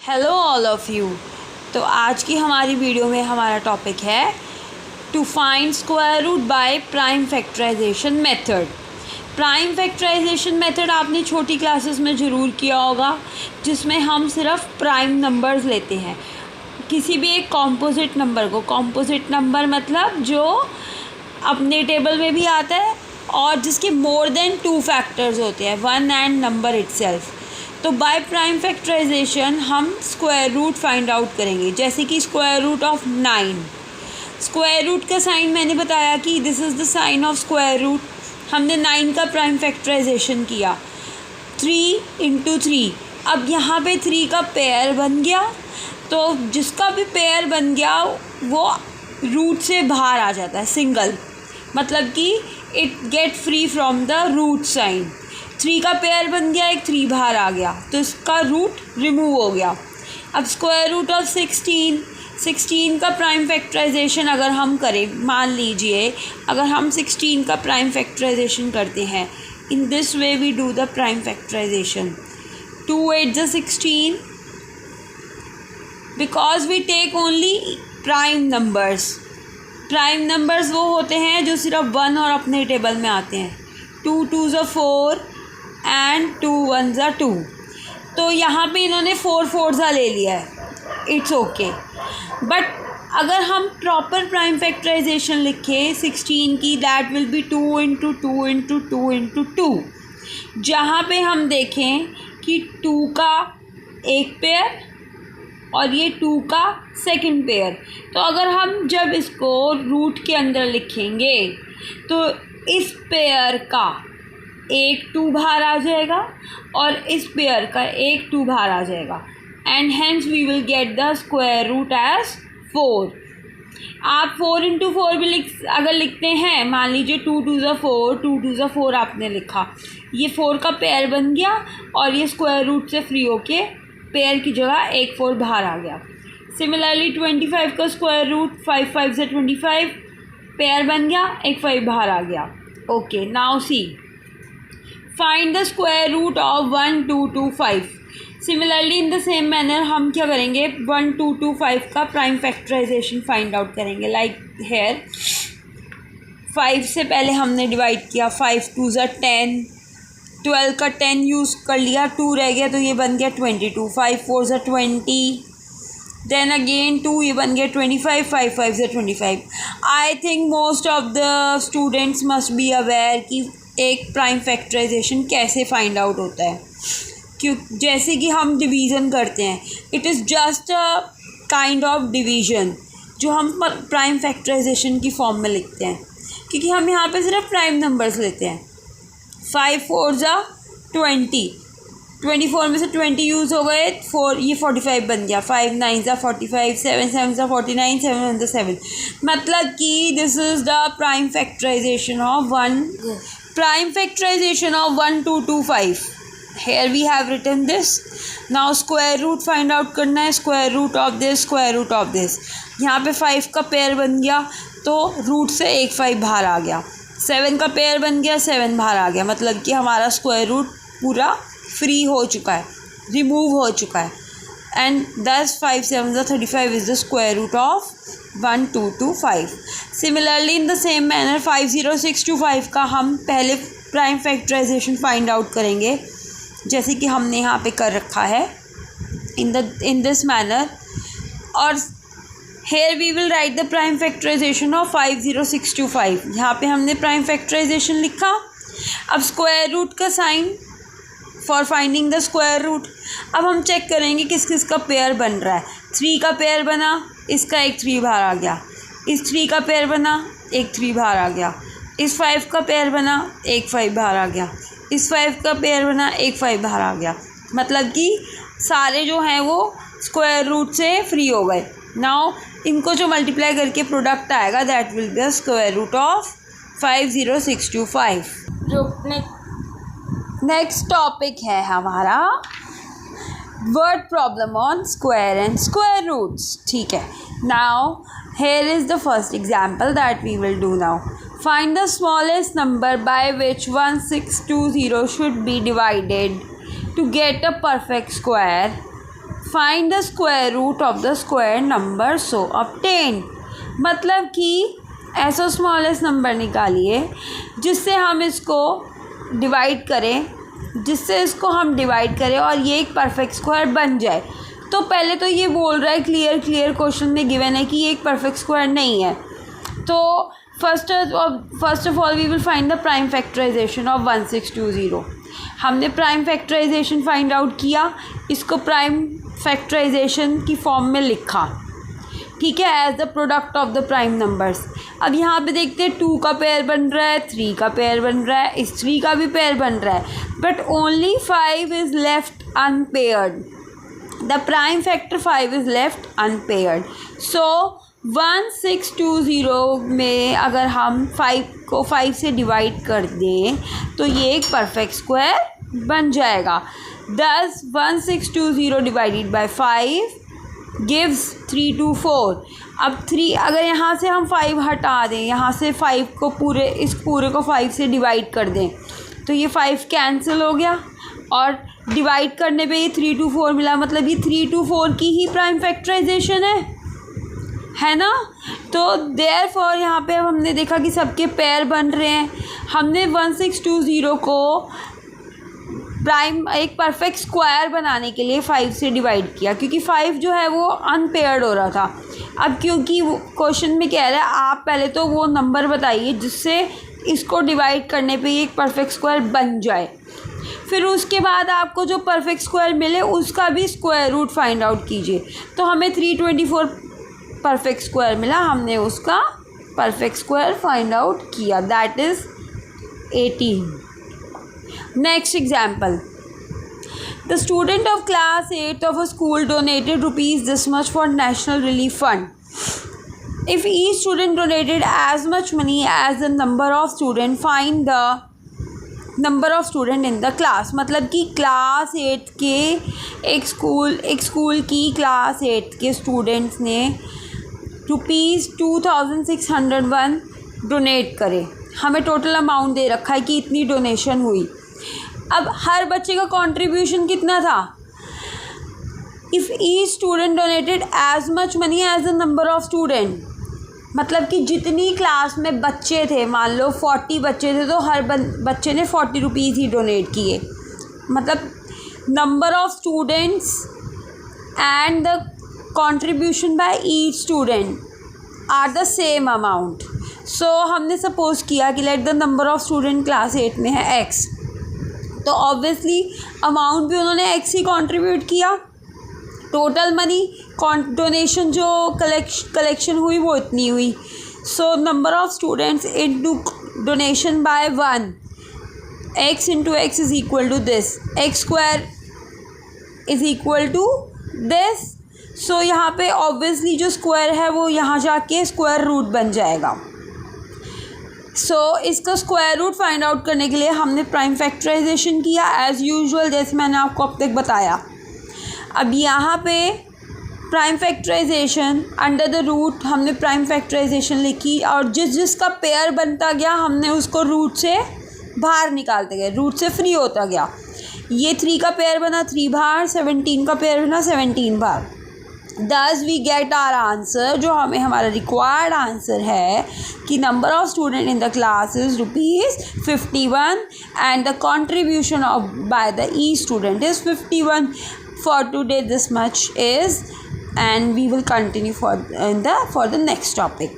Hello all of you. तो आज की हमारी वीडियो में हमारा टॉपिक है to find square root by prime factorisation method. Prime factorisation method आपने छोटी क्लासेस में ज़रूर किया होगा, जिसमें हम सिर्फ प्राइम नंबर्स लेते हैं किसी भी एक कॉम्पोजिट नंबर को। कॉम्पोजिट नंबर मतलब जो अपने टेबल में भी आता है और जिसके मोर देन 2 फैक्टर्स होते हैं, वन एंड नंबर इटसेल्फ। तो बाय प्राइम फैक्टराइजेशन हम स्क्वायर रूट फाइंड आउट करेंगे, जैसे कि square root of 9। Square root का साइन मैंने बताया कि this is the sign of square root. हमने 9 का प्राइम फैक्टराइजेशन किया 3 × 3। अब यहाँ पे 3 का पेयर बन गया, तो जिसका भी पेयर बन गया वो रूट से बाहर आ जाता है, सिंगल, मतलब कि it get free from the root sign. 3 का पेयर बन गया, एक 3 बाहर आ गया, तो इसका रूट रिमूव हो गया। अब स्क्वायर रूट ऑफ 16 का प्राइम फैक्टराइजेशन अगर हम करें, मान लीजिए अगर हम 16 का प्राइम फैक्टराइजेशन करते हैं, in this way we do the prime factorisation. 2 8 × 16, because we take only prime numbers. Prime numbers वो होते हैं जो सिर्फ 1 और अपने टेबल में आते हैं। 2 2 × 4 एंड 2 1 × 2। तो यहाँ पे इन्होंने 4 4 ले लिया है, इट्स ओके। बट अगर हम प्रॉपर प्राइम फैक्टराइजेशन लिखें 16 की, दैट विल बी 2 × 2 × 2 × 2, जहाँ पे हम देखें कि 2 का एक पेयर और ये 2 का सेकंड पेयर। तो अगर हम जब इसको रूट के अंदर लिखेंगे तो इस पेयर का एक 2 बाहर आ जाएगा और इस पेयर का एक 2 बाहर आ जाएगा, and hence we will get the square root as 4। आप 4 × 4 भी अगर लिखते हैं, मान लीजिए 2 2 × 4, 2 2 × 4 आपने लिखा, ये 4 का पेयर बन गया और ये स्क्वायर रूट से फ्री होके पेयर की जगह एक 4 बाहर आ गया। सिमिलरली 25 का स्क्वायर रूट 5 5 × 25, पेयर बन गया, एक 5 बाहर आ गया। Okay, now see find the square root of 1 2 2 5। Similarly in the same manner हम क्या करेंगे, 1 2 2 5 का प्राइम फैक्टराइजेशन फाइंड आउट करेंगे। लाइक हेयर 5 से पहले हमने डिवाइड किया, 5 2 × 10, 12 का 10 यूज़ कर लिया, 2 रह गया तो ये बन गया 22, 5 4 × 20, देन अगेन 2, ये बन गया 25, 5 5 × 25। I think most of the students must be aware कि एक प्राइम फैक्टराइजेशन कैसे फाइंड आउट होता है। क्यों, जैसे कि हम डिवीज़न करते हैं, it is just a kind of division जो हम प्राइम फैक्टराइजेशन की फॉर्म में लिखते हैं, क्योंकि हम यहाँ पे सिर्फ प्राइम नंबर्स लेते हैं। 5 4 × 20, 24 में से 20 यूज़ हो गए, 4 ये 45 बन गया, 5 9 × 45, 7 7 × 49, 7 1 × 7। मतलब कि this is the prime factorisation of 1 2 2 5। Here we have written this. Now square root find out करना है, square root of this, square root of this। यहाँ पे 5 का पेयर बन गया तो रूट से एक 5 बाहर आ गया, 7 का पेयर बन गया, 7 बाहर आ गया, मतलब कि हमारा स्क्वायर रूट पूरा फ्री हो चुका है, रिमूव हो चुका है। And 10 5 7 × 35 is the square root of 1 2 2 5। Similarly in the same manner 5 0 6 2 5 का हम पहले प्राइम फैक्टराइजेशन फाइंड आउट करेंगे, जैसे कि हमने यहाँ पे कर रखा है इन दिस मैनर। और here we will write the prime factorisation of 5 0 6 2 5। यहाँ पे हमने प्राइम फैक्टराइजेशन लिखा। अब स्क्वायर रूट का sign for finding the square root. अब हम चेक करेंगे किस किस का पेयर बन रहा है। 3 का पेयर बना, इसका एक 3 बाहर आ गया, इस 3 का पेयर बना, एक 3 बाहर आ गया, इस 5 का पेयर बना, एक 5 बाहर आ गया, इस 5 का पेयर बना, एक 5 बाहर आ गया, मतलब कि सारे जो हैं वो स्क्वायर रूट से फ्री हो गए। नाउ इनको जो मल्टीप्लाई करके प्रोडक्ट आएगा, that will be the square root of 5 0 6 2 5। जो नेक्स्ट टॉपिक है हमारा word problem on square and square roots. ठीक है, now here is the first example that we will do now. Find the smallest number by which 1620 should be divided to get a perfect square. Find the square root of the square number so obtained. मतलब कि ऐसा smallest number निकालिए जिससे हम इसको divide करें और ये एक परफेक्ट स्क्वायर बन जाए। तो पहले तो ये बोल रहा है क्लियर क्वेश्चन में गिवन है कि ये एक परफेक्ट स्क्वायर नहीं है। तो first of all we will find the prime factorisation of 1620। हमने प्राइम फैक्टराइजेशन फाइंड आउट किया, इसको प्राइम फैक्टराइजेशन की फॉर्म में लिखा, ठीक है, as the product of the prime numbers. अब यहाँ पे देखते हैं 2 का पेयर बन रहा है, 3 का पेयर बन रहा है, इस 3 का भी पेयर बन रहा है, but only 5 is left unpaired. The prime factor 5 is left unpaired. So 1620 में अगर हम 5 को 5 से डिवाइड कर दें तो ये एक परफेक्ट स्क्वायर बन जाएगा। Thus 1620 divided by 5 gives 324। अब 3 अगर यहाँ से हम 5 हटा दें, यहाँ से 5 को इस पूरे को 5 से डिवाइड कर दें तो ये 5 कैंसिल हो गया और डिवाइड करने पे ये 324 मिला। मतलब ये 324 की ही प्राइम फैक्टराइजेशन है ना। तो देयरफॉर यहाँ पे हमने देखा कि सबके पेयर बन रहे हैं। हमने 1620 को प्राइम एक परफेक्ट स्क्वायर बनाने के लिए 5 से डिवाइड किया, क्योंकि 5 जो है वो अनपेयर्ड हो रहा था। अब क्योंकि क्वेश्चन में कह रहा है आप पहले तो वो नंबर बताइए जिससे इसको डिवाइड करने पे ये एक परफेक्ट स्क्वायर बन जाए, फिर उसके बाद आपको जो परफेक्ट स्क्वायर मिले उसका भी स्क्वायर रूट फाइंड आउट कीजिए। तो हमें 324 परफेक्ट स्क्वायर मिला, हमने उसका परफेक्ट स्क्वायर फाइंड आउट किया, that is 18। Next example, the student of class 8th of a school donated rupees this much for National Relief Fund. If each student donated as much money as the number of students, find the number of student in the class। मतलब कि class 8 के एक school की class 8 के students ने ₹2601 donate करे। हमें total amount दे रखा है कि इतनी डोनेशन हुई। अब हर बच्चे का कंट्रीब्यूशन कितना था? If each student donated as much money as the number of student, मतलब कि जितनी क्लास में बच्चे थे, मान लो 40 बच्चे थे तो हर बच्चे ने 40 रुपीज़ ही डोनेट किए। मतलब number of students and the contribution by each student are the same amount. So हमने सपोज किया कि let the number of student class 8 में है x, तो ऑब्वियसली अमाउंट भी उन्होंने x ही कंट्रीब्यूट किया। टोटल मनी डोनेशन जो कलेक्शन हुई वो इतनी हुई। So number of students into donation by 1, x into X is equal to this, X square is equal to this. So यहाँ पे ऑब्वियसली जो स्क्वायर है वो यहाँ जाके स्क्वायर रूट बन जाएगा। इसका स्क्वायर रूट फाइंड आउट करने के लिए हमने प्राइम फैक्टराइजेशन किया एज़ यूजुअल, जैसे मैंने आपको अब तक बताया। अब यहाँ पे prime factorisation under the root हमने प्राइम फैक्टराइजेशन लिखी और जिसका पेयर बनता गया हमने उसको रूट से बाहर निकालते गए, रूट से फ्री होता गया। ये 3 का पेयर बना 3 बार, 17 का पेयर बना 17 बार। Thus we get our answer, जो हमें हमारा रिक्वायर्ड आंसर है कि number of student in the class is ₹51 and the contribution of by the each student is 51. For today this much is, and we will continue for the next topic.